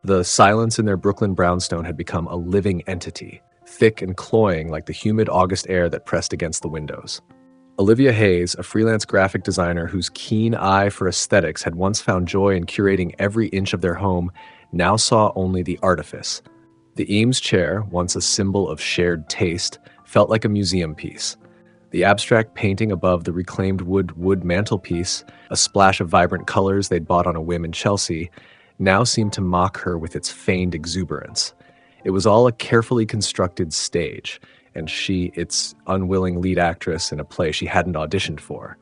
The silence in their Brooklyn brownstone had become a living entity, thick and cloying like the humid August air that pressed against the windows. Olivia Hayes, a freelance graphic designer whose keen eye for aesthetics had once found joy in curating every inch of their home, now saw only the artifice. The Eames chair, once a symbol of shared taste, felt like a museum piece. The abstract painting above the reclaimed wood mantelpiece, a splash of vibrant colors they'd bought on a whim in Chelsea, now seemed to mock her with its feigned exuberance. It was all a carefully constructed stage, and she, its unwilling lead actress in a play she hadn't auditioned for.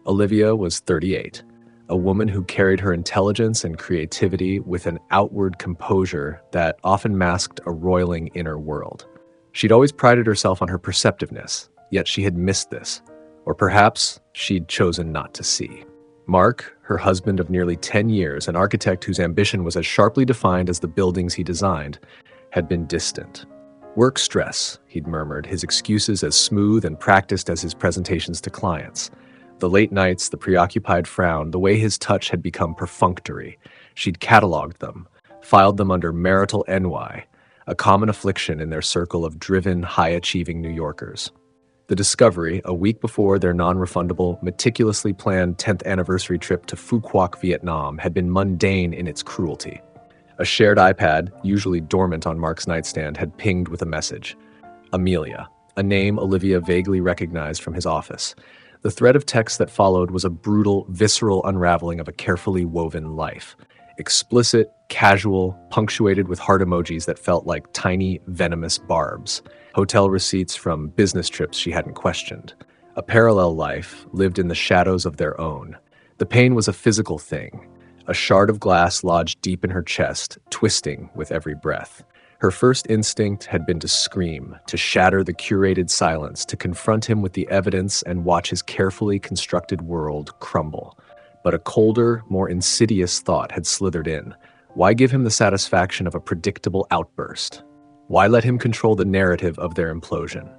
Olivia was 38, a woman who carried her intelligence and creativity with an outward composure that often masked a roiling inner world. She'd always prided herself on her perceptiveness, yet she had missed this, or perhaps she'd chosen not to see. Mark, her husband of nearly 10 years, an architect whose ambition was as sharply defined as the buildings he designed, had been distant. Work stress, he'd murmured, his excuses as smooth and practiced as his presentations to clients. The late nights, the preoccupied frown, the way his touch had become perfunctory. She'd cataloged them, filed them under marital ennui, a common affliction in their circle of driven, high-achieving New Yorkers. The discovery, a week before their non-refundable, meticulously planned 10th anniversary trip to Phu Quoc, Vietnam, had been mundane in its cruelty. A shared iPad, usually dormant on Mark's nightstand, had pinged with a message. Amelia, a name Olivia vaguely recognized from his office. The thread of text that followed was a brutal, visceral unraveling of a carefully woven life. Explicit, casual, punctuated with heart emojis that felt like tiny, venomous barbs. Hotel receipts from business trips she hadn't questioned. A parallel life lived in the shadows of their own. The pain was a physical thing, a shard of glass lodged deep in her chest, twisting with every breath. Her first instinct had been to scream, to shatter the curated silence, to confront him with the evidence and watch his carefully constructed world crumble. But a colder, more insidious thought had slithered in. Why give him the satisfaction of a predictable outburst? Why let him control the narrative of their implosion?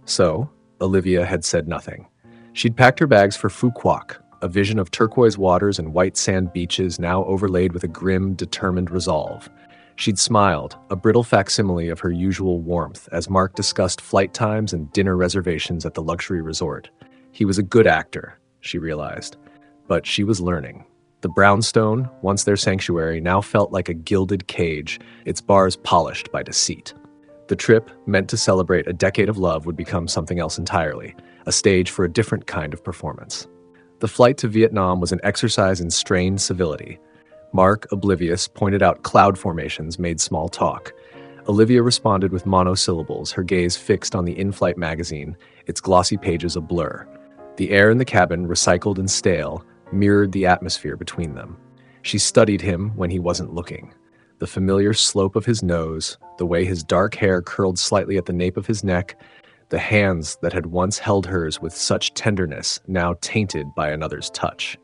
So, Olivia had said nothing. She'd packed her bags for Phu Quoc, a vision of turquoise waters and white sand beaches now overlaid with a grim, determined resolve. She'd smiled, a brittle facsimile of her usual warmth, as Mark discussed flight times and dinner reservations at the luxury resort. He was a good actor, she realized, but she was learning. The brownstone, once their sanctuary, now felt like a gilded cage, its bars polished by deceit. The trip, meant to celebrate a decade of love, would become something else entirely, a stage for a different kind of performance. The flight to Vietnam was an exercise in strained civility. Mark, oblivious, pointed out cloud formations, made small talk. Olivia responded with monosyllables, her gaze fixed on the in-flight magazine, its glossy pages a blur. The air in the cabin, recycled and stale, mirrored the atmosphere between them. She studied him when he wasn't looking. The familiar slope of his nose, the way his dark hair curled slightly at the nape of his neck, the hands that had once held hers with such tenderness, now tainted by another's touch.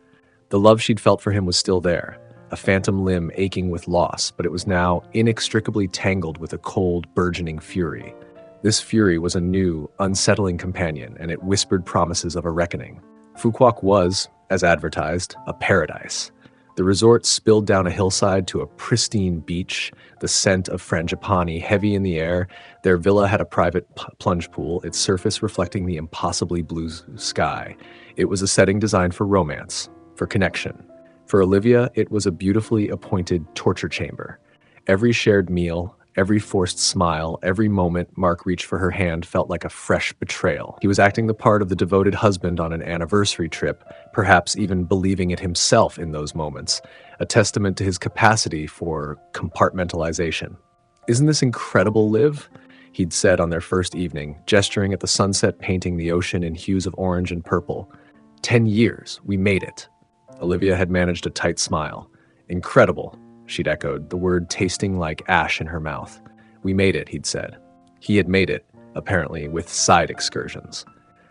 The love she'd felt for him was still there, a phantom limb aching with loss, but it was now inextricably tangled with a cold, burgeoning fury. This fury was a new, unsettling companion, and it whispered promises of a reckoning. Phu Quoc was, as advertised, a paradise. The resort spilled down a hillside to a pristine beach, the scent of frangipani heavy in the air. Their villa had a private plunge pool, its surface reflecting the impossibly blue sky. It was a setting designed for romance, for connection. For Olivia, it was a beautifully appointed torture chamber. Every shared meal, every forced smile, every moment Mark reached for her hand felt like a fresh betrayal. He was acting the part of the devoted husband on an anniversary trip, perhaps even believing it himself in those moments, a testament to his capacity for compartmentalization. "Isn't this incredible, Liv?" he'd said on their first evening, gesturing at the sunset painting the ocean in hues of orange and purple. 10 years, we made it. Olivia had managed a tight smile. "Incredible," she'd echoed, the word tasting like ash in her mouth. "We made it," he'd said. He had made it, apparently, with side excursions.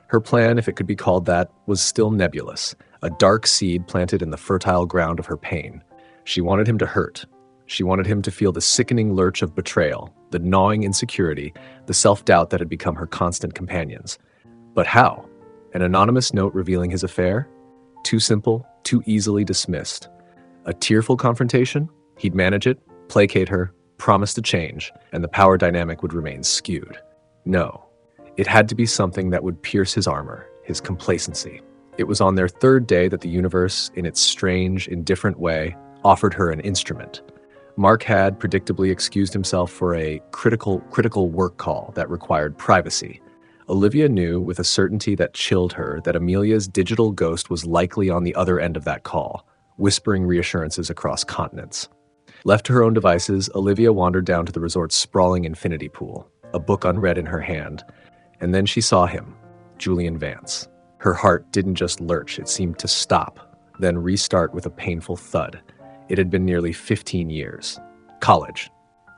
Her plan, if it could be called that, was still nebulous, a dark seed planted in the fertile ground of her pain. She wanted him to hurt. She wanted him to feel the sickening lurch of betrayal, the gnawing insecurity, the self-doubt that had become her constant companions. But how? An anonymous note revealing his affair? Too simple, too easily dismissed. A tearful confrontation? He'd manage it. placate her, promise to change, and the power dynamic would remain skewed. No, it had to be something that would pierce his armor, his complacency. It was on their third day that the universe, in its strange, indifferent way, offered her an instrument. Mark had predictably excused himself for a critical work call that required privacy. Olivia knew with a certainty that chilled her that Amelia's digital ghost was likely on the other end of that call, whispering reassurances across continents. Left to her own devices, Olivia wandered down to the resort's sprawling infinity pool, a book unread in her hand, and then she saw him, Julian Vance. Her heart didn't just lurch, it seemed to stop, then restart with a painful thud. It had been nearly 15 years. College.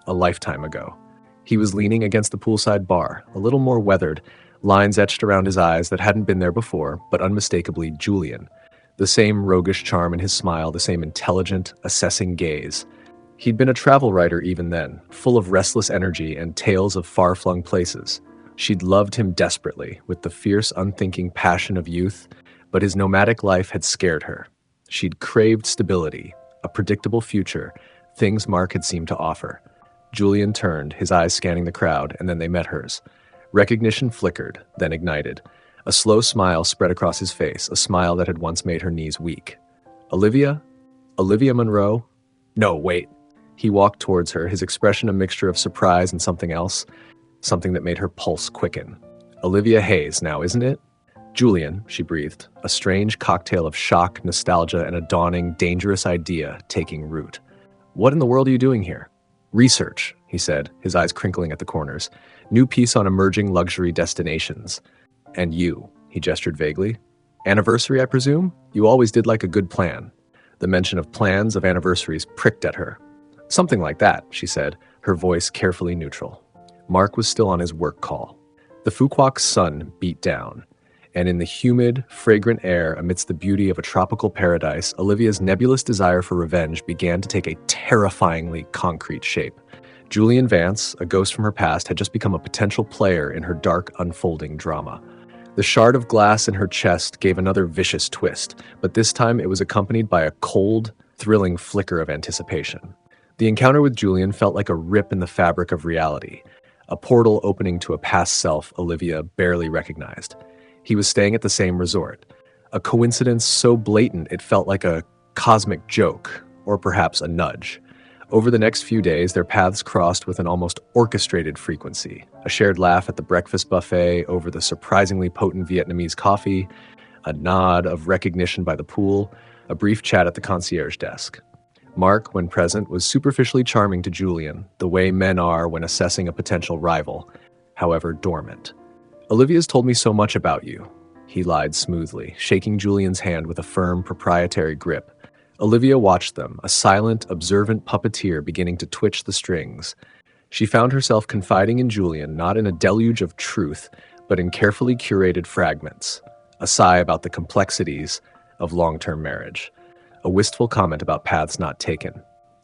A lifetime ago. He was leaning against the poolside bar, a little more weathered, lines etched around his eyes that hadn't been there before, but unmistakably Julian. The same roguish charm in his smile, the same intelligent, assessing gaze. He'd been a travel writer even then, full of restless energy and tales of far-flung places. She'd loved him desperately, with the fierce, unthinking passion of youth, but his nomadic life had scared her. She'd craved stability, a predictable future, things Mark had seemed to offer. Julian turned, his eyes scanning the crowd, and then they met hers. Recognition flickered, then ignited. A slow smile spread across his face, a smile that had once made her knees weak. Olivia? Olivia Monroe? No, wait. He walked towards her, his expression a mixture of surprise and something else, something that made her pulse quicken. Olivia Hayes now, isn't it? Julian, she breathed, a strange cocktail of shock, nostalgia, and a dawning, dangerous idea taking root. What in the world are you doing here? Research, he said, his eyes crinkling at the corners. New piece on emerging luxury destinations. And you, he gestured vaguely. Anniversary, I presume? You always did like a good plan. The mention of plans, of anniversaries, pricked at her. Something like that, she said, her voice carefully neutral. Mark was still on his work call. The Phu Quoc sun beat down, and in the humid, fragrant air amidst the beauty of a tropical paradise, Olivia's nebulous desire for revenge began to take a terrifyingly concrete shape. Julian Vance, a ghost from her past, had just become a potential player in her dark, unfolding drama. The shard of glass in her chest gave another vicious twist, but this time it was accompanied by a cold, thrilling flicker of anticipation. The encounter with Julian felt like a rip in the fabric of reality, a portal opening to a past self Olivia barely recognized. He was staying at the same resort, a coincidence so blatant it felt like a cosmic joke, or perhaps a nudge. Over the next few days, their paths crossed with an almost orchestrated frequency, a shared laugh at the breakfast buffet over the surprisingly potent Vietnamese coffee, a nod of recognition by the pool, a brief chat at the concierge desk. Mark, when present, was superficially charming to Julian, the way men are when assessing a potential rival, however dormant. Olivia's told me so much about you, he lied smoothly, shaking Julian's hand with a firm, proprietary grip. Olivia watched them, a silent, observant puppeteer beginning to twitch the strings. She found herself confiding in Julian not in a deluge of truth, but in carefully curated fragments, a sigh about the complexities of long-term marriage, a wistful comment about paths not taken.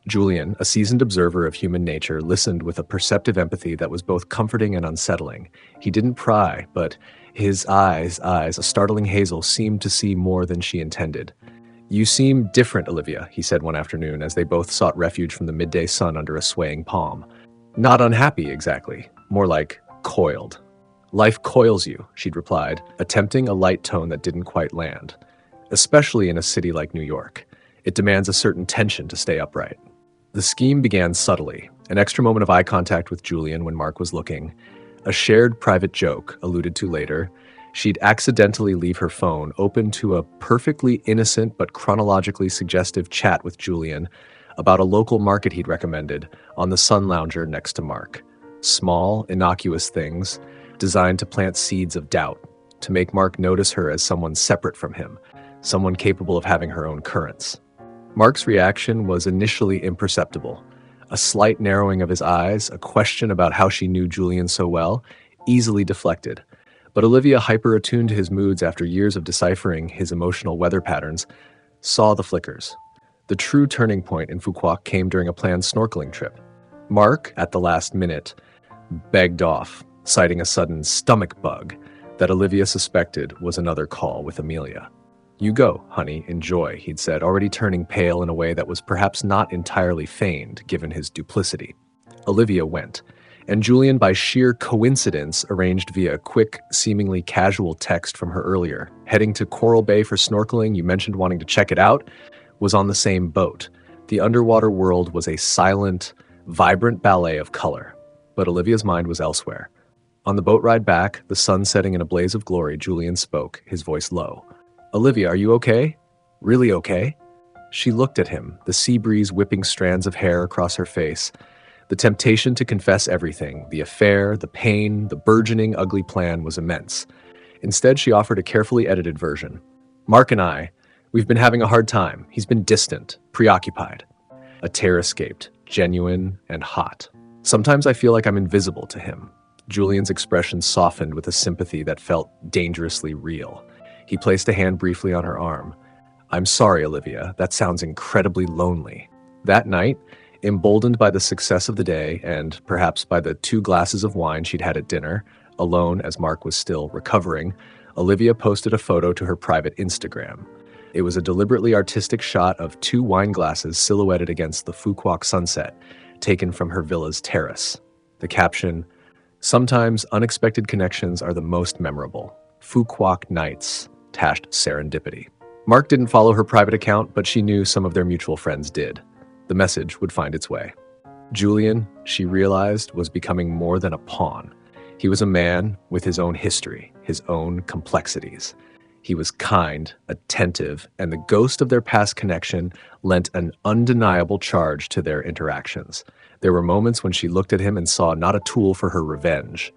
Julian, a seasoned observer of human nature, listened with a perceptive empathy that was both comforting and unsettling. He didn't pry, but his eyes, a startling hazel, seemed to see more than she intended. You seem different, Olivia, he said one afternoon as they both sought refuge from the midday sun under a swaying palm. Not unhappy, exactly. More like coiled. Life coils you, she'd replied, attempting a light tone that didn't quite land. Especially in a city like New York. It demands a certain tension to stay upright. The scheme began subtly, an extra moment of eye contact with Julian when Mark was looking, a shared private joke, alluded to later. She'd accidentally leave her phone open to a perfectly innocent but chronologically suggestive chat with Julian about a local market he'd recommended on the sun lounger next to Mark. Small, innocuous things designed to plant seeds of doubt, to make Mark notice her as someone separate from him, someone capable of having her own currents. Mark's reaction was initially imperceptible. A slight narrowing of his eyes, a question about how she knew Julian so well, easily deflected. But Olivia, hyper-attuned to his moods after years of deciphering his emotional weather patterns, saw the flickers. The true turning point in Phu Quoc came during a planned snorkeling trip. Mark, at the last minute, begged off, citing a sudden stomach bug that Olivia suspected was another call with Amelia. "You go, honey, enjoy," he'd said, already turning pale in a way that was perhaps not entirely feigned, given his duplicity. Olivia went, and Julian, by sheer coincidence, arranged via a quick, seemingly casual text from her earlier. "Heading to Coral Bay for snorkeling, you mentioned wanting to check it out," was on the same boat. The underwater world was a silent, vibrant ballet of color, but Olivia's mind was elsewhere. On the boat ride back, the sun setting in a blaze of glory, Julian spoke, his voice low. "Olivia, are you okay? Really okay?" She looked at him, the sea breeze whipping strands of hair across her face. The temptation to confess everything, the affair, the pain, the burgeoning ugly plan was immense. Instead, she offered a carefully edited version. "Mark and we've been having a hard time. He's been distant, preoccupied." A tear escaped, genuine and hot. "Sometimes I feel like I'm invisible to him." Julian's expression softened with a sympathy that felt dangerously real. He placed a hand briefly on her arm. "I'm sorry, Olivia. That sounds incredibly lonely." That night, emboldened by the success of the day and perhaps by the 2 glasses of wine she'd had at dinner, alone as Mark was still recovering, Olivia posted a photo to her private Instagram. It was a deliberately artistic shot of 2 wine glasses silhouetted against the Phu Quoc sunset, taken from her villa's terrace. The caption, "Sometimes unexpected connections are the most memorable. Phu Quoc nights, tashed serendipity." Mark didn't follow her private account, but she knew some of their mutual friends did. The message would find its way. Julian, she realized, was becoming more than a pawn. He was a man with his own history, his own complexities. He was kind, attentive, and the ghost of their past connection lent an undeniable charge to their interactions. There were moments when she looked at him and saw not a tool for her revenge,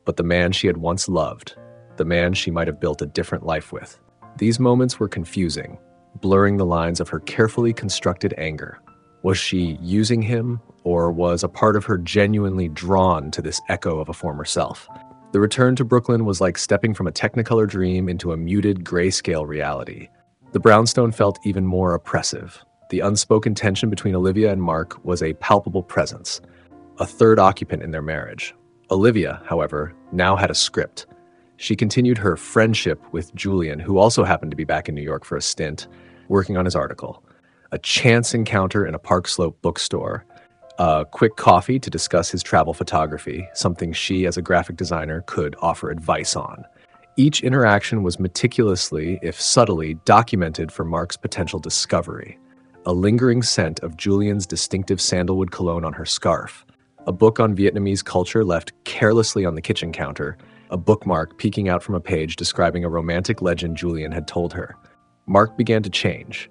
but the man she had once loved, the man she might have built a different life with. These moments were confusing, blurring the lines of her carefully constructed anger. Was she using him, or was a part of her genuinely drawn to this echo of a former self? The return to Brooklyn was like stepping from a Technicolor dream into a muted grayscale reality. The brownstone felt even more oppressive. The unspoken tension between Olivia and Mark was a palpable presence, a third occupant in their marriage. Olivia, however, now had a script. She continued her friendship with Julian, who also happened to be back in New York for a stint, working on his article. A chance encounter in a Park Slope bookstore, a quick coffee to discuss his travel photography, something she, as a graphic designer, could offer advice on. Each interaction was meticulously, if subtly, documented for Mark's potential discovery. A lingering scent of Julian's distinctive sandalwood cologne on her scarf, a book on Vietnamese culture left carelessly on the kitchen counter, a bookmark peeking out from a page describing a romantic legend Julian had told her. Mark began to change.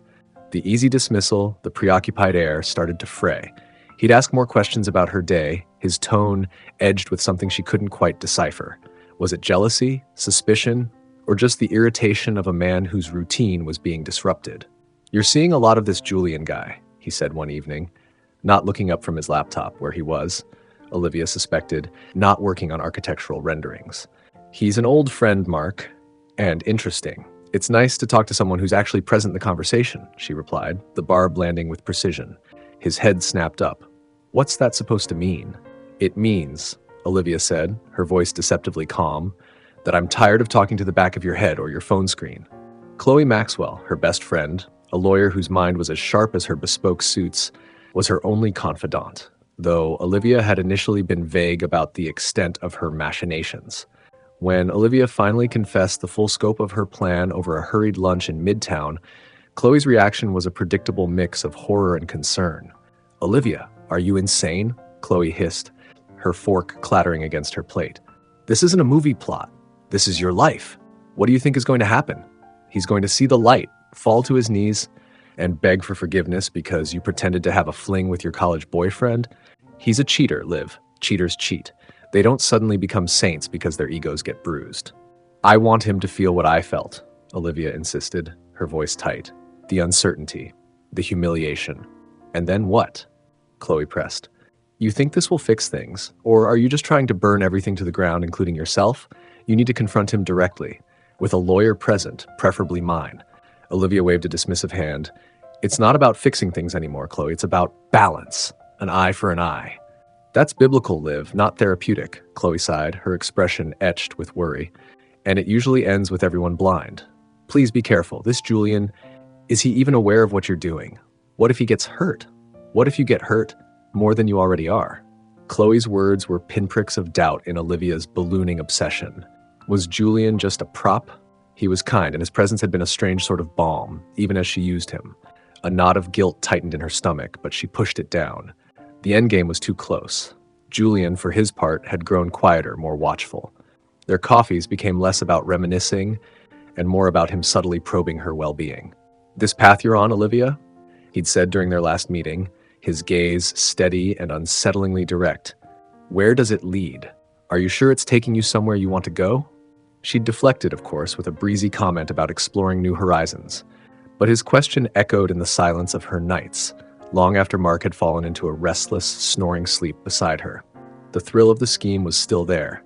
The easy dismissal, the preoccupied air started to fray. He'd ask more questions about her day, his tone edged with something she couldn't quite decipher. Was it jealousy, suspicion, or just the irritation of a man whose routine was being disrupted? "You're seeing a lot of this Julian guy," he said one evening, not looking up from his laptop where he was, Olivia suspected, not working on architectural renderings. "He's an old friend, Mark, and interesting. It's nice to talk to someone who's actually present in the conversation," she replied, the barb landing with precision. His head snapped up. "What's that supposed to mean?" "It means," Olivia said, her voice deceptively calm, "that I'm tired of talking to the back of your head or your phone screen." Chloe Maxwell, her best friend, a lawyer whose mind was as sharp as her bespoke suits, was her only confidant, though Olivia had initially been vague about the extent of her machinations. When Olivia finally confessed the full scope of her plan over a hurried lunch in Midtown, Chloe's reaction was a predictable mix of horror and concern. "Olivia, are you insane?" Chloe hissed, her fork clattering against her plate. "This isn't a movie plot. This is your life. What do you think is going to happen? He's going to see the light, fall to his knees, and beg for forgiveness because you pretended to have a fling with your college boyfriend? He's a cheater, Liv. Cheaters cheat. They don't suddenly become saints because their egos get bruised." "I want him to feel what I felt," Olivia insisted, her voice tight. "The uncertainty, the humiliation. And then what?" Chloe pressed. "You think this will fix things, or are you just trying to burn everything to the ground, including yourself? You need to confront him directly, with a lawyer present, preferably mine." Olivia waved a dismissive hand. "It's not about fixing things anymore, Chloe. It's about balance. An eye for an eye." "That's biblical, Liv, not therapeutic," Chloe sighed, her expression etched with worry. "And it usually ends with everyone blind." Please be careful. This Julian, is he even aware of what you're doing? What if he gets hurt? What if you get hurt more than you already are?" Chloe's words were pinpricks of doubt in Olivia's ballooning obsession. Was Julian just a prop? He was kind, and his presence had been a strange sort of balm, even as she used him. A knot of guilt tightened in her stomach, but she pushed it down. The endgame was too close. Julian, for his part, had grown quieter, more watchful. Their coffees became less about reminiscing and more about him subtly probing her well-being. "This path you're on, Olivia?" he'd said during their last meeting, his gaze steady and unsettlingly direct. "Where does it lead? Are you sure it's taking you somewhere you want to go?" She'd deflected, of course, with a breezy comment about exploring new horizons. But his question echoed in the silence of her nights, long after Mark had fallen into a restless, snoring sleep beside her. The thrill of the scheme was still there,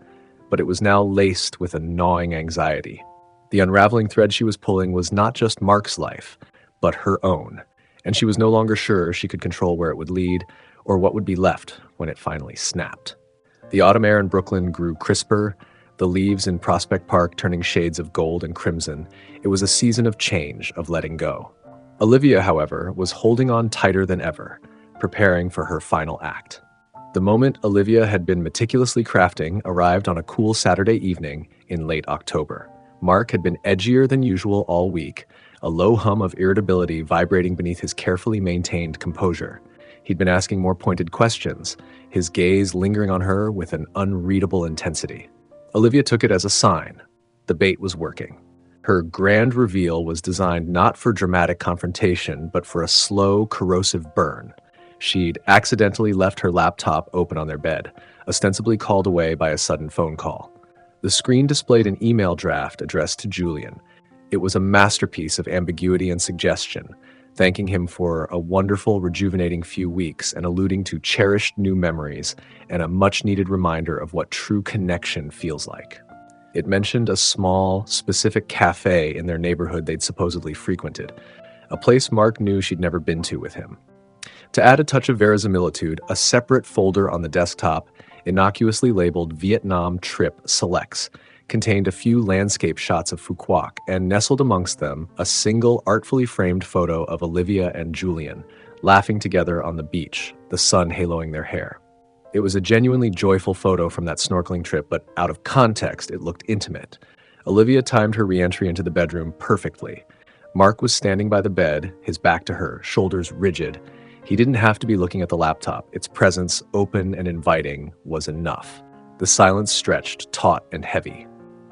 but it was now laced with a gnawing anxiety. The unraveling thread she was pulling was not just Mark's life, but her own, and she was no longer sure she could control where it would lead or what would be left when it finally snapped. The autumn air in Brooklyn grew crisper, the leaves in Prospect Park turning shades of gold and crimson. It was a season of change, of letting go. Olivia, however, was holding on tighter than ever, preparing for her final act. The moment Olivia had been meticulously crafting arrived on a cool Saturday evening in late October. Mark had been edgier than usual all week, a low hum of irritability vibrating beneath his carefully maintained composure. He'd been asking more pointed questions, his gaze lingering on her with an unreadable intensity. Olivia took it as a sign. The bait was working. Her grand reveal was designed not for dramatic confrontation, but for a slow, corrosive burn. She'd accidentally left her laptop open on their bed, ostensibly called away by a sudden phone call. The screen displayed an email draft addressed to Julian. It was a masterpiece of ambiguity and suggestion, thanking him for a wonderful, rejuvenating few weeks and alluding to cherished new memories and a much-needed reminder of what true connection feels like. It mentioned a small, specific cafe in their neighborhood they'd supposedly frequented, a place Mark knew she'd never been to with him. To add a touch of verisimilitude, a separate folder on the desktop, innocuously labeled Vietnam Trip Selects, contained a few landscape shots of Phu Quoc, and nestled amongst them a single artfully framed photo of Olivia and Julian, laughing together on the beach, the sun haloing their hair. It was a genuinely joyful photo from that snorkeling trip, but out of context, it looked intimate. Olivia timed her re-entry into the bedroom perfectly. Mark was standing by the bed, his back to her, shoulders rigid. He didn't have to be looking at the laptop. Its presence, open and inviting, was enough. The silence stretched, taut and heavy.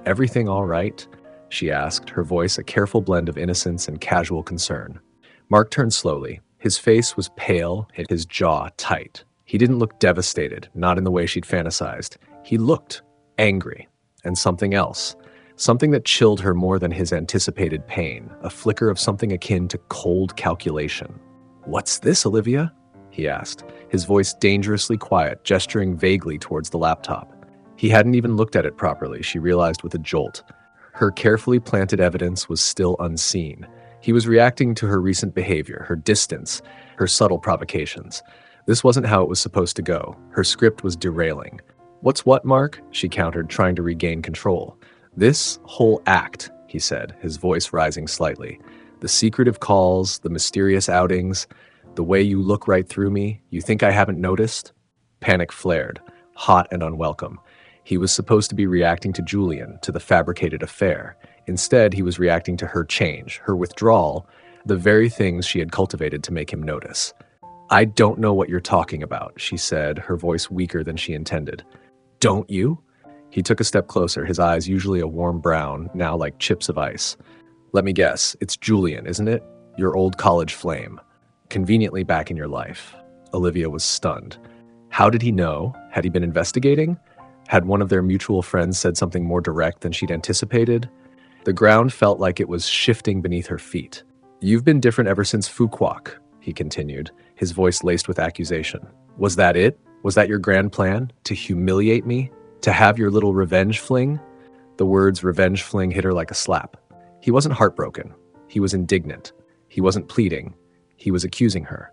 "Everything all right?" she asked, her voice a careful blend of innocence and casual concern. Mark turned slowly. His face was pale, his jaw tight. He didn't look devastated, not in the way she'd fantasized. He looked angry, and something else. Something that chilled her more than his anticipated pain, a flicker of something akin to cold calculation. "What's this, Olivia?" he asked, his voice dangerously quiet, gesturing vaguely towards the laptop. He hadn't even looked at it properly, she realized with a jolt. Her carefully planted evidence was still unseen. He was reacting to her recent behavior, her distance, her subtle provocations. This wasn't how it was supposed to go. Her script was derailing. "What's what, Mark?" she countered, trying to regain control. "This whole act," he said, his voice rising slightly. "The secretive calls, the mysterious outings, the way you look right through me, you think I haven't noticed?" Panic flared, hot and unwelcome. He was supposed to be reacting to Julian, to the fabricated affair. Instead, he was reacting to her change, her withdrawal, the very things she had cultivated to make him notice. "I don't know what you're talking about," she said, her voice weaker than she intended. "Don't you?" He took a step closer, his eyes usually a warm brown, now like chips of ice. "Let me guess, it's Julian, isn't it? Your old college flame. Conveniently back in your life." Olivia was stunned. How did he know? Had he been investigating? Had one of their mutual friends said something more direct than she'd anticipated? The ground felt like it was shifting beneath her feet. "You've been different ever since Phu Quoc," he continued, his voice laced with accusation. "Was that it? Was that your grand plan? To humiliate me? To have your little revenge fling?" The words revenge fling hit her like a slap. He wasn't heartbroken. He was indignant. He wasn't pleading. He was accusing her.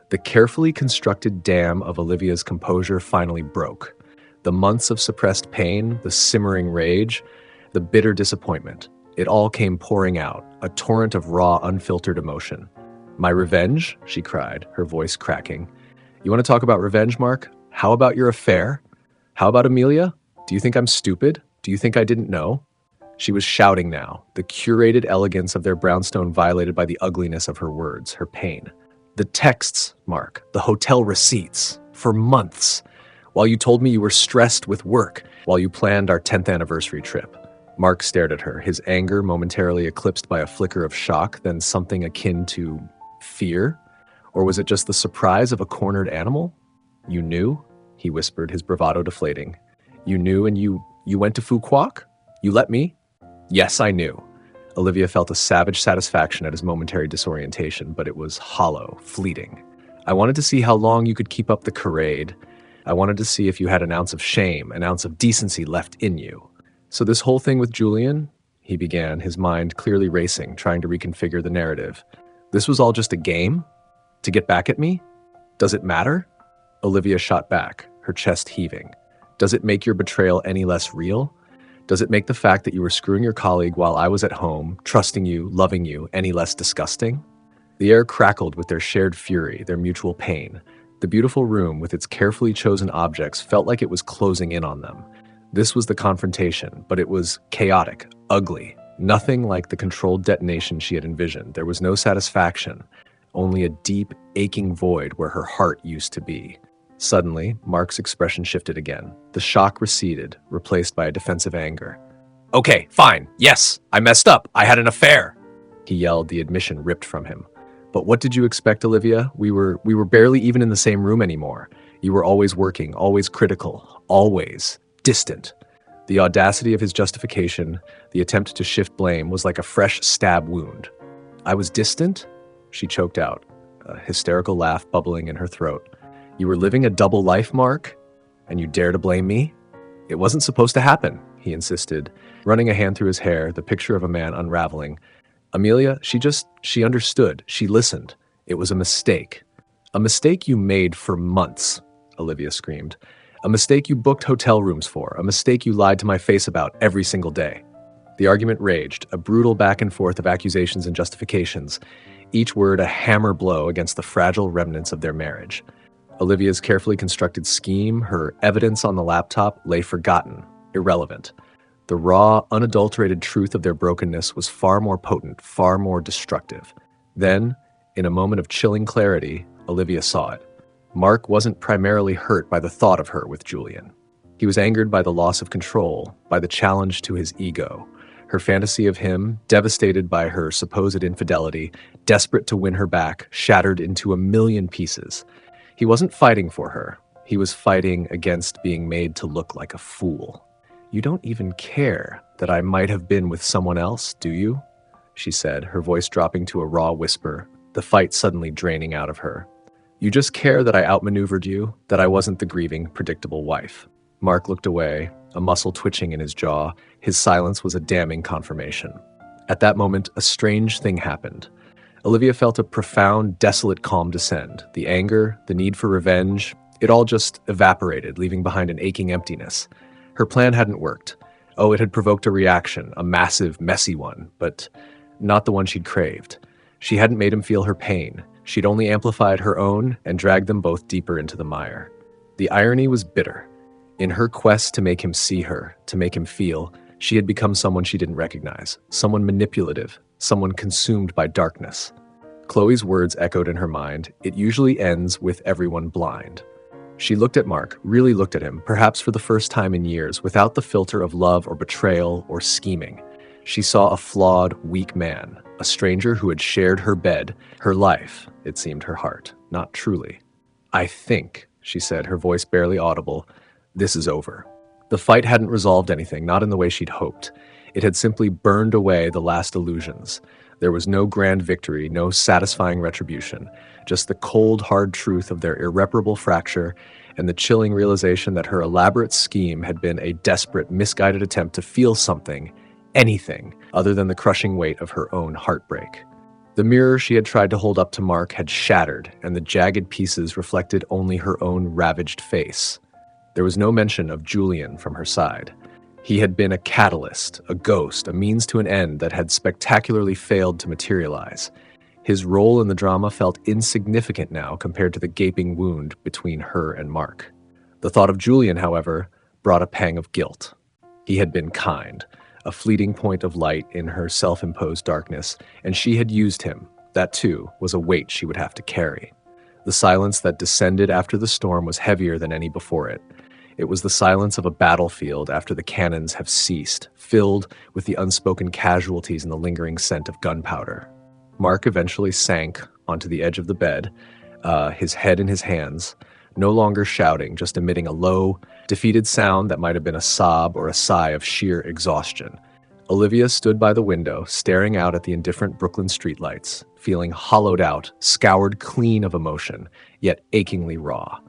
The carefully constructed dam of Olivia's composure finally broke. The months of suppressed pain, the simmering rage, the bitter disappointment. It all came pouring out, a torrent of raw, unfiltered emotion. "My revenge?" she cried, her voice cracking. "You want to talk about revenge, Mark? How about your affair? How about Amelia? Do you think I'm stupid? Do you think I didn't know?" She was shouting now, the curated elegance of their brownstone violated by the ugliness of her words, her pain. "The texts, Mark, the hotel receipts, for months, while you told me you were stressed with work, while you planned our 10th anniversary trip." Mark stared at her, his anger momentarily eclipsed by a flicker of shock, then something akin to fear? Or was it just the surprise of a cornered animal? "You knew?" he whispered, his bravado deflating. "You knew and you went to Phu Quoc? You let me?" "Yes, I knew." Olivia felt a savage satisfaction at his momentary disorientation, but it was hollow, fleeting. "I wanted to see how long you could keep up the charade. I wanted to see if you had an ounce of shame, an ounce of decency left in you. So this whole thing with Julian," he began, his mind clearly racing, trying to reconfigure the narrative. "This was all just a game? To get back at me? Does it matter?" Olivia shot back, her chest heaving. "Does it make your betrayal any less real? Does it make the fact that you were screwing your colleague while I was at home, trusting you, loving you, any less disgusting?" The air crackled with their shared fury, their mutual pain. The beautiful room, with its carefully chosen objects, felt like it was closing in on them. This was the confrontation, but it was chaotic, ugly, nothing like the controlled detonation she had envisioned. There was no satisfaction, only a deep, aching void where her heart used to be. Suddenly, Mark's expression shifted again. The shock receded, replaced by a defensive anger. "Okay, fine, yes, I messed up, I had an affair," he yelled, the admission ripped from him. "But what did you expect, Olivia? We were barely even in the same room anymore. You were always working, always critical, always distant." The audacity of his justification, the attempt to shift blame, was like a fresh stab wound. "I was distant?" she choked out, a hysterical laugh bubbling in her throat. "You were living a double life, Mark? And you dare to blame me?" "It wasn't supposed to happen," he insisted, running a hand through his hair, the picture of a man unraveling. "Amelia, she understood. She listened. It was a mistake." "A mistake you made for months," Olivia screamed. "A mistake you booked hotel rooms for. A mistake you lied to my face about every single day." The argument raged, a brutal back and forth of accusations and justifications, each word a hammer blow against the fragile remnants of their marriage. Olivia's carefully constructed scheme, her evidence on the laptop, lay forgotten, irrelevant. The raw, unadulterated truth of their brokenness was far more potent, far more destructive. Then, in a moment of chilling clarity, Olivia saw it. Mark wasn't primarily hurt by the thought of her with Julian. He was angered by the loss of control, by the challenge to his ego. Her fantasy of him, devastated by her supposed infidelity, desperate to win her back, shattered into a million pieces. He wasn't fighting for her. He was fighting against being made to look like a fool. "You don't even care that I might have been with someone else, do you?" she said, her voice dropping to a raw whisper, the fight suddenly draining out of her. "You just care that I outmaneuvered you, that I wasn't the grieving, predictable wife." Mark looked away, a muscle twitching in his jaw. His silence was a damning confirmation. At that moment, a strange thing happened. Olivia felt a profound, desolate calm descend. The anger, the need for revenge, it all just evaporated, leaving behind an aching emptiness. Her plan hadn't worked. Oh, it had provoked a reaction, a massive, messy one, but not the one she'd craved. She hadn't made him feel her pain. She'd only amplified her own and dragged them both deeper into the mire. The irony was bitter. In her quest to make him see her, to make him feel, she had become someone she didn't recognize, someone manipulative, someone consumed by darkness. Chloe's words echoed in her mind. It usually ends with everyone blind. She looked at Mark, really looked at him, perhaps for the first time in years, without the filter of love or betrayal or scheming. She saw a flawed, weak man, a stranger who had shared her bed, her life, it seemed her heart, not truly. "I think," she said, her voice barely audible, "this is over." The fight hadn't resolved anything, not in the way she'd hoped. It had simply burned away the last illusions. There was no grand victory, no satisfying retribution, just the cold, hard truth of their irreparable fracture and the chilling realization that her elaborate scheme had been a desperate, misguided attempt to feel something, anything, other than the crushing weight of her own heartbreak. The mirror she had tried to hold up to Mark had shattered, and the jagged pieces reflected only her own ravaged face. There was no mention of Julian from her side. He had been a catalyst, a ghost, a means to an end that had spectacularly failed to materialize. His role in the drama felt insignificant now compared to the gaping wound between her and Mark. The thought of Julian, however, brought a pang of guilt. He had been kind, a fleeting point of light in her self-imposed darkness, and she had used him. That, too, was a weight she would have to carry. The silence that descended after the storm was heavier than any before it. It was the silence of a battlefield after the cannons have ceased, filled with the unspoken casualties and the lingering scent of gunpowder. Mark eventually sank onto the edge of the bed, his head in his hands, no longer shouting, just emitting a low, defeated sound that might have been a sob or a sigh of sheer exhaustion. Olivia stood by the window, staring out at the indifferent Brooklyn streetlights, feeling hollowed out, scoured clean of emotion, yet achingly raw.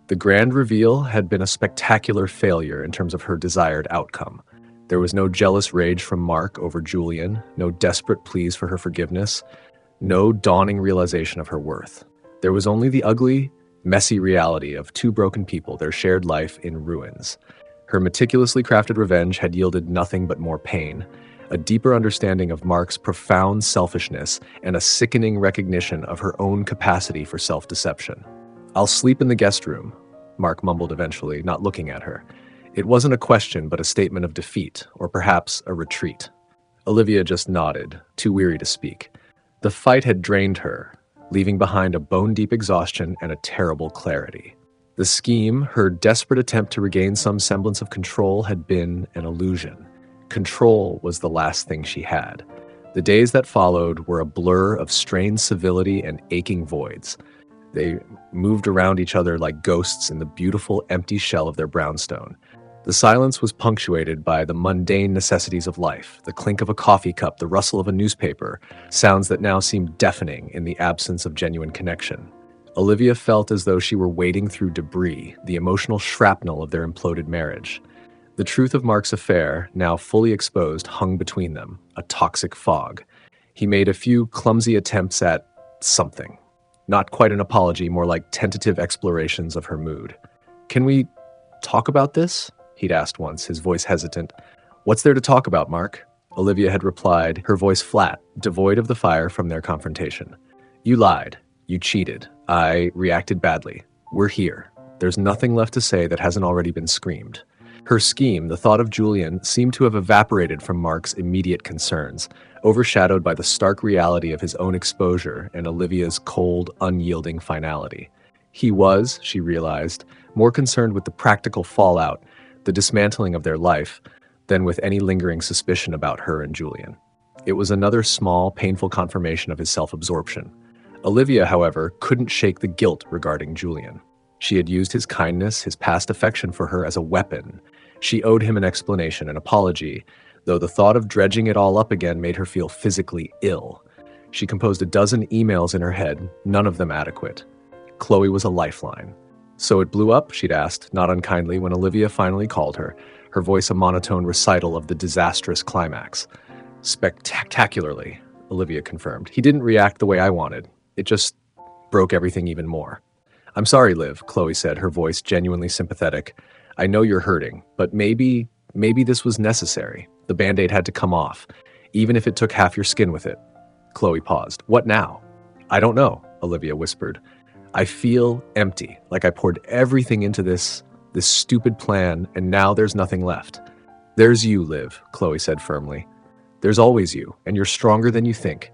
The grand reveal had been a spectacular failure in terms of her desired outcome. There was no jealous rage from Mark over Julian, no desperate pleas for her forgiveness, no dawning realization of her worth. There was only the ugly, messy reality of two broken people, their shared life in ruins. Her meticulously crafted revenge had yielded nothing but more pain, a deeper understanding of Mark's profound selfishness, and a sickening recognition of her own capacity for self-deception. "I'll sleep in the guest room," Mark mumbled eventually, not looking at her. It wasn't a question, but a statement of defeat, or perhaps a retreat. Olivia just nodded, too weary to speak. The fight had drained her, leaving behind a bone-deep exhaustion and a terrible clarity. The scheme, her desperate attempt to regain some semblance of control, had been an illusion. Control was the last thing she had. The days that followed were a blur of strained civility and aching voids. They moved around each other like ghosts in the beautiful, empty shell of their brownstone. The silence was punctuated by the mundane necessities of life, the clink of a coffee cup, the rustle of a newspaper, sounds that now seemed deafening in the absence of genuine connection. Olivia felt as though she were wading through debris, the emotional shrapnel of their imploded marriage. The truth of Mark's affair, now fully exposed, hung between them, a toxic fog. He made a few clumsy attempts at something. Not quite an apology, more like tentative explorations of her mood. "Can we talk about this?" he'd asked once, his voice hesitant. "What's there to talk about, Mark?" Olivia had replied, her voice flat, devoid of the fire from their confrontation. "You lied. You cheated. I reacted badly. We're here. There's nothing left to say that hasn't already been screamed." Her scheme, the thought of Julian, seemed to have evaporated from Mark's immediate concerns, overshadowed by the stark reality of his own exposure and Olivia's cold, unyielding finality. He was, she realized, more concerned with the practical fallout, the dismantling of their life, than with any lingering suspicion about her and Julian. It was another small, painful confirmation of his self-absorption. Olivia, however, couldn't shake the guilt regarding Julian. She had used his kindness, his past affection for her as a weapon. She owed him an explanation, an apology, though the thought of dredging it all up again made her feel physically ill. She composed a dozen emails in her head, none of them adequate. Chloe was a lifeline. "So it blew up?" she'd asked, not unkindly, when Olivia finally called her, her voice a monotone recital of the disastrous climax. "Spectacularly," Olivia confirmed. "He didn't react the way I wanted. It just broke everything even more." "I'm sorry, Liv," Chloe said, her voice genuinely sympathetic. "I know you're hurting, but maybe this was necessary. The Band-Aid had to come off, even if it took half your skin with it." Chloe paused. "What now?" "I don't know," Olivia whispered. "I feel empty, like I poured everything into this stupid plan, and now there's nothing left." "There's you, Liv," Chloe said firmly. "There's always you, and you're stronger than you think.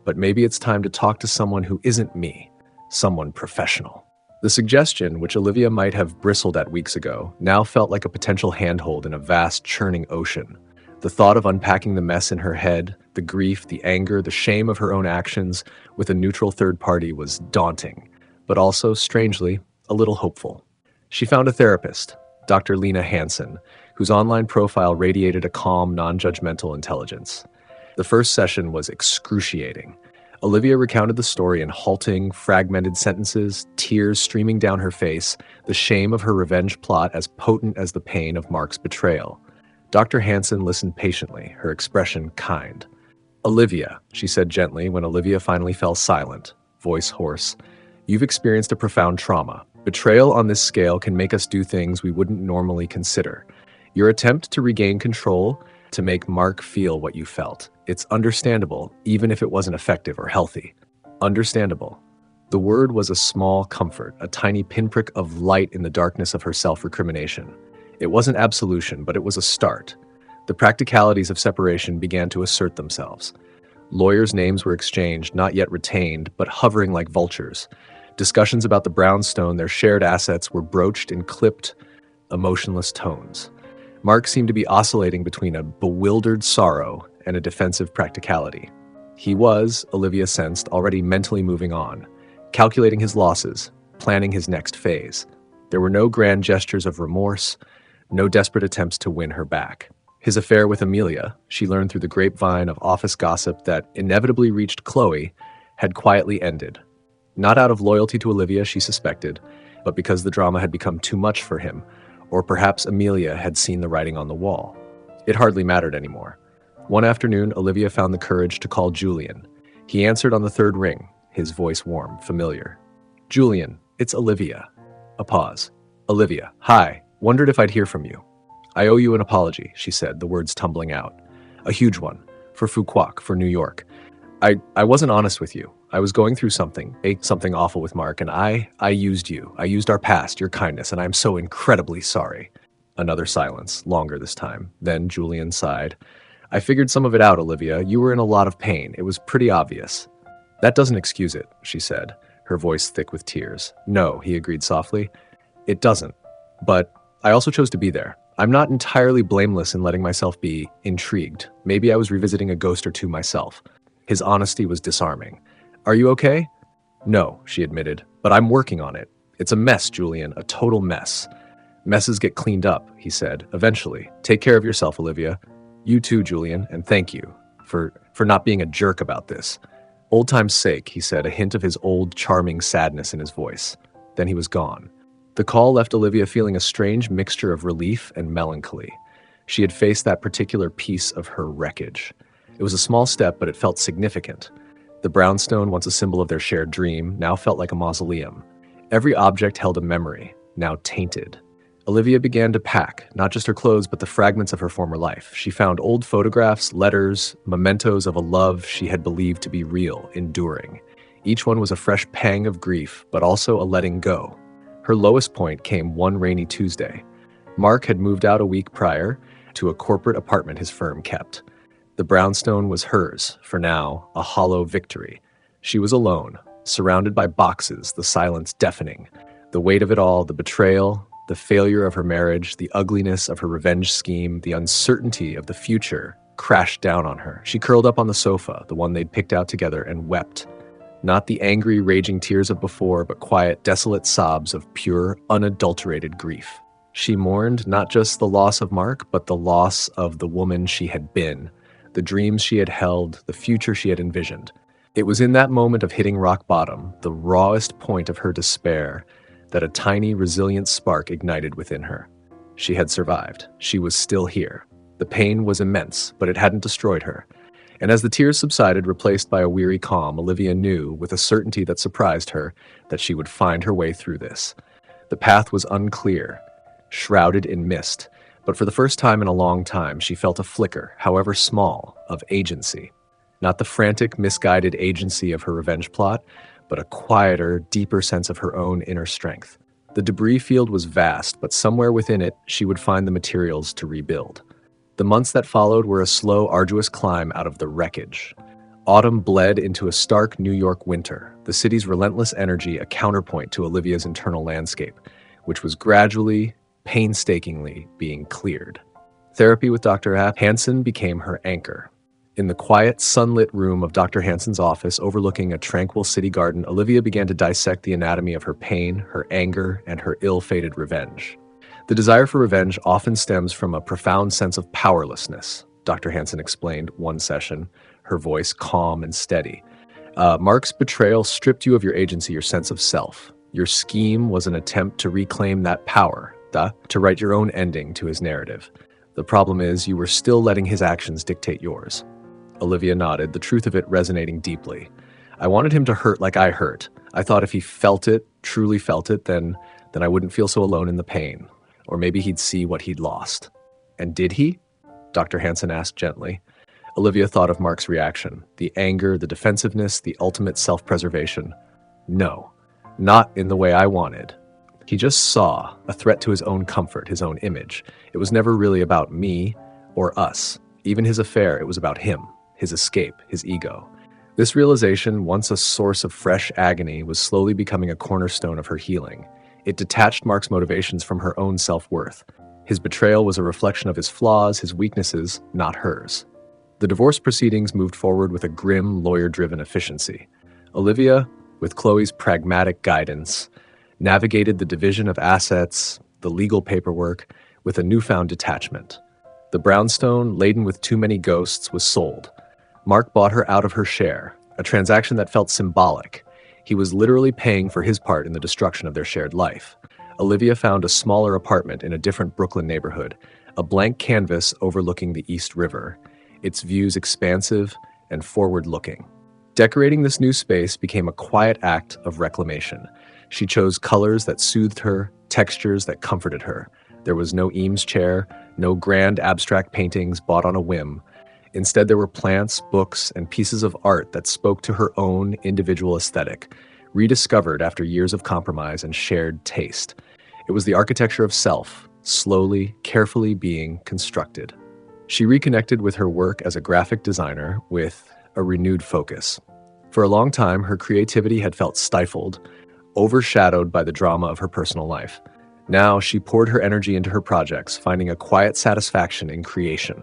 But maybe it's time to talk to someone who isn't me, someone professional." The suggestion, which Olivia might have bristled at weeks ago, now felt like a potential handhold in a vast, churning ocean. The thought of unpacking the mess in her head, the grief, the anger, the shame of her own actions with a neutral third party was daunting, but also, strangely, a little hopeful. She found a therapist, Dr. Lena Hansen, whose online profile radiated a calm, non-judgmental intelligence. The first session was excruciating. Olivia recounted the story in halting, fragmented sentences, tears streaming down her face, the shame of her revenge plot as potent as the pain of Mark's betrayal. Dr. Hansen listened patiently, her expression kind. "Olivia," she said gently when Olivia finally fell silent, voice hoarse, "you've experienced a profound trauma. Betrayal on this scale can make us do things we wouldn't normally consider. Your attempt to regain control, to make Mark feel what you felt. It's understandable, even if it wasn't effective or healthy. Understandable. The word was a small comfort, a tiny pinprick of light in the darkness of her self-recrimination. It wasn't absolution, but it was a start. The practicalities of separation began to assert themselves. Lawyers' names were exchanged, not yet retained, but hovering like vultures. Discussions about the brownstone, their shared assets, were broached in clipped, emotionless tones. Mark seemed to be oscillating between a bewildered sorrow and a defensive practicality. He was, Olivia sensed, already mentally moving on, calculating his losses, planning his next phase. There were no grand gestures of remorse, no desperate attempts to win her back. His affair with Amelia, she learned through the grapevine of office gossip that inevitably reached Chloe, had quietly ended. Not out of loyalty to Olivia, she suspected, but because the drama had become too much for him, or perhaps Amelia had seen the writing on the wall. It hardly mattered anymore. One afternoon, Olivia found the courage to call Julian. He answered on the third ring, his voice warm, familiar. "Julian, it's Olivia." A pause. "Olivia, hi. Wondered if I'd hear from you." "I owe you an apology," she said, the words tumbling out. "A huge one. For Phu Quoc, for New York. I wasn't honest with you. I was going through something awful with Mark, and I used you. I used our past, your kindness, and I'm so incredibly sorry." Another silence, longer this time. Then Julian sighed. "I figured some of it out, Olivia. You were in a lot of pain. It was pretty obvious." "That doesn't excuse it," she said, her voice thick with tears. "No," he agreed softly. "It doesn't. But I also chose to be there. I'm not entirely blameless in letting myself be intrigued. Maybe I was revisiting a ghost or two myself." His honesty was disarming. "Are you okay?" "No," she admitted, "but I'm working on it. It's a mess, Julian, a total mess." "Messes get cleaned up," he said, "eventually. Take care of yourself, Olivia." "You too, Julian, and thank you for not being a jerk about this." "Old time's sake," he said, a hint of his old charming sadness in his voice. Then he was gone. The call left Olivia feeling a strange mixture of relief and melancholy. She had faced that particular piece of her wreckage. It was a small step, but it felt significant. The brownstone, once a symbol of their shared dream, now felt like a mausoleum. Every object held a memory, now tainted. Olivia began to pack, not just her clothes, but the fragments of her former life. She found old photographs, letters, mementos of a love she had believed to be real, enduring. Each one was a fresh pang of grief, but also a letting go. Her lowest point came one rainy Tuesday. Mark had moved out a week prior to a corporate apartment his firm kept. The brownstone was hers, for now, a hollow victory. She was alone, surrounded by boxes, the silence deafening. The weight of it all, the betrayal, the failure of her marriage, the ugliness of her revenge scheme, the uncertainty of the future, crashed down on her. She curled up on the sofa, the one they'd picked out together, and wept. Not the angry, raging tears of before, but quiet, desolate sobs of pure, unadulterated grief. She mourned not just the loss of Mark, but the loss of the woman she had been, the dreams she had held, the future she had envisioned. It was in that moment of hitting rock bottom, the rawest point of her despair, that a tiny, resilient spark ignited within her. She had survived. She was still here. The pain was immense, but it hadn't destroyed her. And as the tears subsided, replaced by a weary calm, Olivia knew, with a certainty that surprised her, that she would find her way through this. The path was unclear, shrouded in mist, but for the first time in a long time, she felt a flicker, however small, of agency. Not the frantic, misguided agency of her revenge plot, but a quieter, deeper sense of her own inner strength. The debris field was vast, but somewhere within it, she would find the materials to rebuild. The months that followed were a slow, arduous climb out of the wreckage. Autumn bled into a stark New York winter, the city's relentless energy a counterpoint to Olivia's internal landscape, which was gradually, painstakingly being cleared. Therapy with Dr. Hansen became her anchor. In the quiet, sunlit room of Dr. Hansen's office overlooking a tranquil city garden, Olivia began to dissect the anatomy of her pain, her anger, and her ill-fated revenge. The desire for revenge often stems from a profound sense of powerlessness, Dr. Hansen explained one session, her voice calm and steady. Mark's betrayal stripped you of your agency, your sense of self. Your scheme was an attempt to reclaim that power, to write your own ending to his narrative. The problem is, you were still letting his actions dictate yours. Olivia nodded, the truth of it resonating deeply. I wanted him to hurt like I hurt. I thought if he felt it, truly felt it, then I wouldn't feel so alone in the pain. Or maybe he'd see what he'd lost. And did he? Dr. Hansen asked gently. Olivia thought of Mark's reaction, the anger, the defensiveness, the ultimate self-preservation. No, not in the way I wanted. He just saw a threat to his own comfort, his own image. It was never really about me or us. Even his affair, it was about him, his escape, his ego. This realization, once a source of fresh agony, was slowly becoming a cornerstone of her healing. It detached Mark's motivations from her own self-worth. His betrayal was a reflection of his flaws, his weaknesses, not hers. The divorce proceedings moved forward with a grim, lawyer-driven efficiency. Olivia, with Chloe's pragmatic guidance, navigated the division of assets, the legal paperwork, with a newfound detachment. The brownstone, laden with too many ghosts, was sold. Mark bought her out of her share, a transaction that felt symbolic. He was literally paying for his part in the destruction of their shared life. Olivia found a smaller apartment in a different Brooklyn neighborhood, a blank canvas overlooking the East River, its views expansive and forward-looking. Decorating this new space became a quiet act of reclamation. She chose colors that soothed her, textures that comforted her. There was no Eames chair, no grand abstract paintings bought on a whim. Instead, there were plants, books, and pieces of art that spoke to her own individual aesthetic, rediscovered after years of compromise and shared taste. It was the architecture of self, slowly, carefully being constructed. She reconnected with her work as a graphic designer with a renewed focus. For a long time, her creativity had felt stifled, overshadowed by the drama of her personal life. Now, she poured her energy into her projects, finding a quiet satisfaction in creation,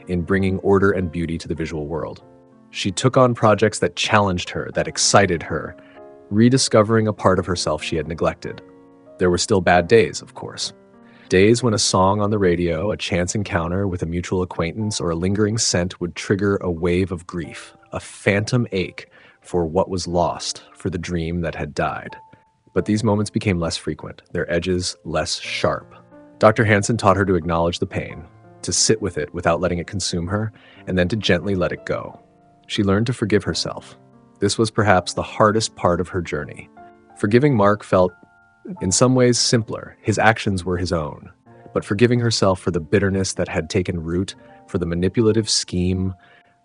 in bringing order and beauty to the visual world. She took on projects that challenged her, that excited her, rediscovering a part of herself she had neglected. There were still bad days, of course. Days when a song on the radio, a chance encounter with a mutual acquaintance, or a lingering scent would trigger a wave of grief, a phantom ache for what was lost, for the dream that had died. But these moments became less frequent, their edges less sharp. Dr. Hansen taught her to acknowledge the pain, to sit with it without letting it consume her, and then to gently let it go. She learned to forgive herself. This was perhaps the hardest part of her journey. Forgiving Mark felt, in some ways, simpler. His actions were his own. But forgiving herself for the bitterness that had taken root, for the manipulative scheme,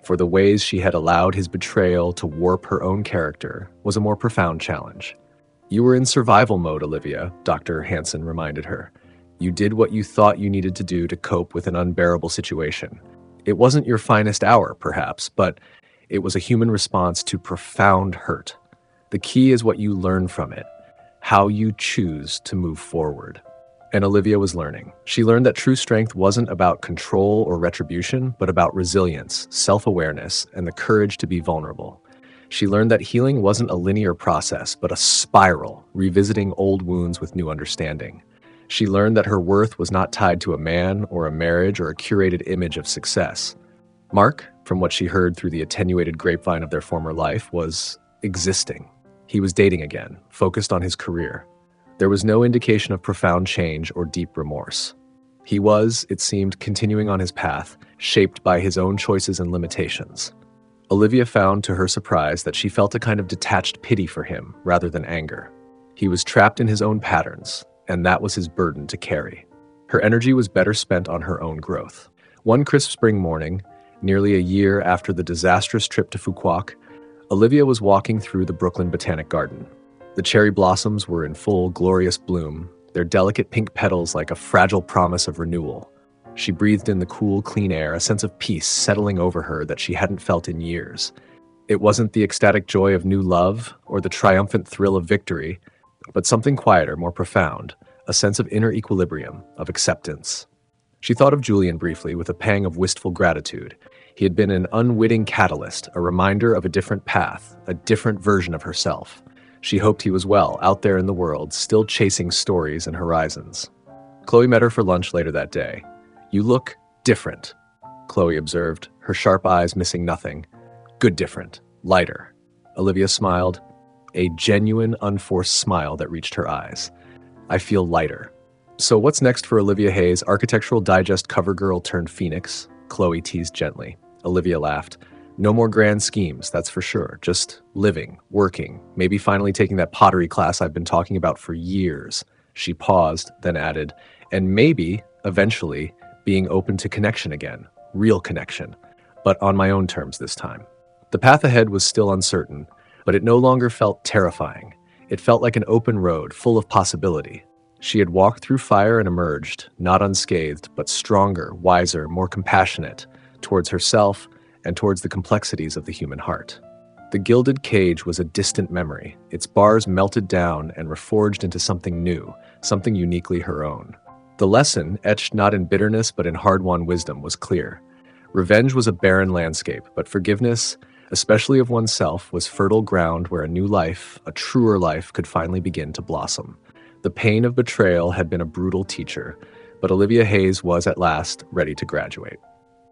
for the ways she had allowed his betrayal to warp her own character, was a more profound challenge. You were in survival mode, Olivia, Dr. Hansen reminded her. You did what you thought you needed to do to cope with an unbearable situation. It wasn't your finest hour, perhaps, but it was a human response to profound hurt. The key is what you learn from it, how you choose to move forward. And Olivia was learning. She learned that true strength wasn't about control or retribution, but about resilience, self-awareness, and the courage to be vulnerable. She learned that healing wasn't a linear process, but a spiral, revisiting old wounds with new understanding. She learned that her worth was not tied to a man or a marriage or a curated image of success. Mark, from what she heard through the attenuated grapevine of their former life, was existing. He was dating again, focused on his career. There was no indication of profound change or deep remorse. He was, it seemed, continuing on his path, shaped by his own choices and limitations. Olivia found, to her surprise, that she felt a kind of detached pity for him rather than anger. He was trapped in his own patterns, and that was his burden to carry. Her energy was better spent on her own growth. One crisp spring morning, nearly a year after the disastrous trip to Phu Quoc, Olivia was walking through the Brooklyn Botanic Garden. The cherry blossoms were in full, glorious bloom, their delicate pink petals like a fragile promise of renewal. She breathed in the cool, clean air, a sense of peace settling over her that she hadn't felt in years. It wasn't the ecstatic joy of new love or the triumphant thrill of victory, but something quieter, more profound, a sense of inner equilibrium, of acceptance. She thought of Julian briefly with a pang of wistful gratitude. He had been an unwitting catalyst, a reminder of a different path, a different version of herself. She hoped he was well, out there in the world, still chasing stories and horizons. Chloe met her for lunch later that day. "You look different," Chloe observed, her sharp eyes missing nothing. "Good different, lighter." Olivia smiled, a genuine, unforced smile that reached her eyes. "I feel lighter." "So what's next for Olivia Hayes, Architectural Digest cover girl turned phoenix?" Chloe teased gently. Olivia laughed. "No more grand schemes, that's for sure. Just living, working, maybe finally taking that pottery class I've been talking about for years." She paused, then added, "And maybe, eventually, being open to connection again, real connection, but on my own terms this time. The path ahead was still uncertain, but it no longer felt terrifying. It felt like an open road, full of possibility. She had walked through fire and emerged, not unscathed, but stronger, wiser, more compassionate, towards herself and towards the complexities of the human heart. The gilded cage was a distant memory. Its bars melted down and reforged into something new, something uniquely her own. The lesson, etched not in bitterness but in hard-won wisdom, was clear. Revenge was a barren landscape, but forgiveness, especially of oneself, was fertile ground where a new life, a truer life, could finally begin to blossom. The pain of betrayal had been a brutal teacher, but Olivia Hayes was at last ready to graduate.